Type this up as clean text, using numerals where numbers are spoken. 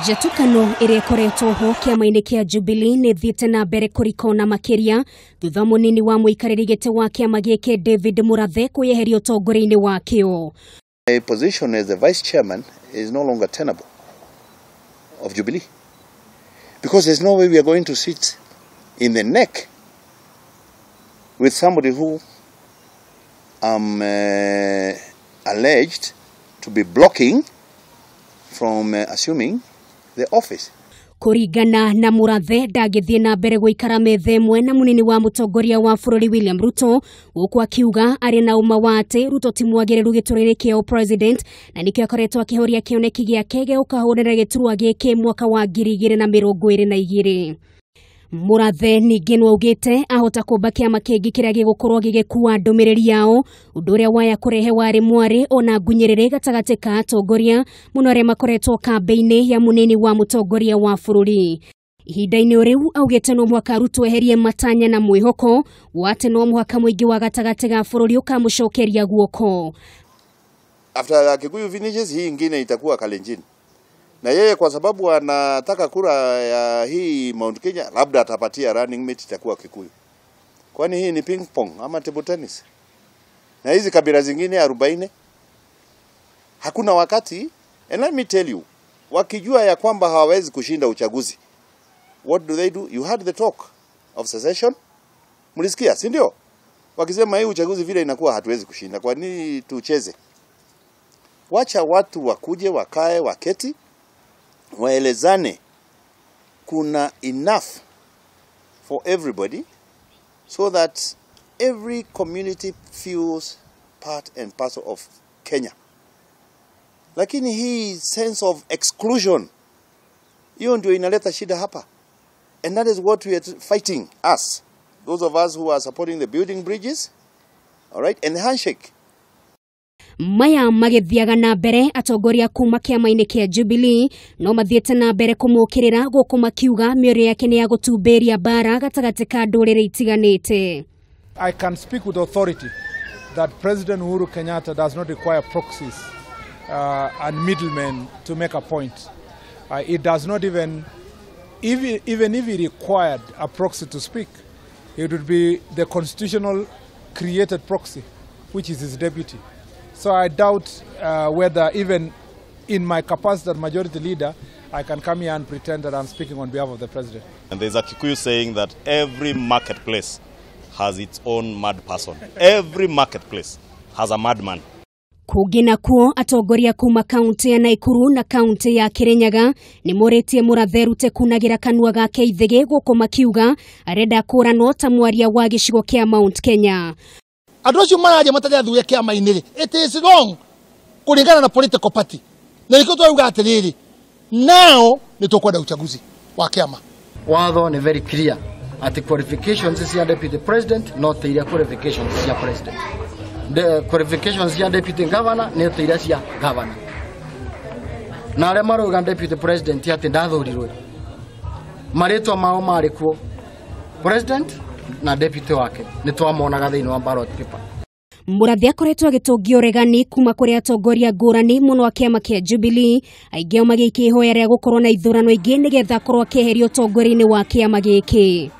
Njatũkano iria ikoretwo ho kiama-ini kia Jubilee ni thiite na mbere kurikona makiria thutha munini wa muikariri giti wa kiama giki David Murathe kwiyeheria utongoria-ini wakio. My position as the vice chairman is no longer tenable of Jubilee, because there's no way we are going to sit in the neck with somebody who alleged to be blocking from assuming the office. Kuringana na Murathe ndagithie na mbere guikara metha imwe na munini wa mutongoria wa bururi William Ruto, guku akiuga ari na uma wa ati Ruto ti mwagiriru giturire kio president na nikio akoretwo akihoria kioneki giake ge ukahurira giturwa giki mwaka wa 2022. Murathe ningĩ augite ahota kumba kiama kingi kiria gigukorwo gigikuwa ndumiriri yao, undu uria waya kurehe wari mwari ona ngunyiriri gatagati ka atongoria muno aria makoretwo kambeini ya munini wa mutongoria wa bururi. Ihinda-ini riu augite no mwaka Ruto eherie matanya na mwihoko wate no mwaka mwingi wa gatagati ga bururi ukamucokeria guoko. After Kikuyu finishes, hii ingine itakuwa Kalenjin. Na yeye kwa sababu anataka kura ya hii Mount Kenya, labda atapatia running mate itakuwa Kikuyu. Kwani hii ni ping pong ama table tennis? Na hizi kabila zingine 40 hakuna wakati. And let me tell you, wakijua ya kwamba hawawezi kushinda uchaguzi, what do? You heard the talk of secession. Mlisikia, si ndio? Wakisema hii uchaguzi vile inakuwa hatuwezi kushinda, kwa nini tucheze? Wacha watu wakuje, wakae, waketi, waelezane kuna enough for everybody so that every community feels part and parcel of Kenya. Lakini hii sense of exclusion, hiyo ndio inaleta shida hapa. And that is what we are fighting, us. Those of us who are supporting the building bridges, all right, and the handshake. Maya magithiaga na mbere atongoria kuma kiama-ini kia Jubilee no mathiete na mbere kumukirira guku akiuga miario yake ni ya gutumbiria bara gatagati ka ndurire itiganite. I can speak with authority that President Uhuru Kenyatta does not require proxies and middlemen to make a point. It does not even if he required a proxy to speak, it would be the constitutional created proxy, which is his deputy. So I doubt whether even in my capacity as majority leader, I can come here and pretend that I'm speaking on behalf of the president. And there's a Kikuyu saying that every marketplace has its own mad person. Every marketplace has a madman. Kugina kuo atongoria kuma kaunti ya Naikuru na kaunti ya Kirinyaga ni moretie Murathe rute kunagira kanua gake ithege guku makiuga arenda kurano ta mwaria wa gicigo kia Mount Kenya. Andũ acio maraje mataria thuya kiama-ini. It is wrong kuringana na political party. Na niko twauga atiriri. Now ni tukwenda uchaguzi wa kiama. Watho ni very clear. At qualifications cia deputy president, not iria qualifications cia president. The qualifications cia deputy governor ni iria cia governor. Na arĩa marauga deputy president ati ndathurirwe. Maritwa mao mari kuo. President na deputy wake ni twamonaga thiini wa ballot paper. Murathe akoretwo agitungio regani kuma kuri atongoria ngurani muno wa kiama kia Jubilee aingĩ magikihoya ria gukorwo na ithurano ingĩ nigetha korwo akieheria utongoria-ini wa kiama giki.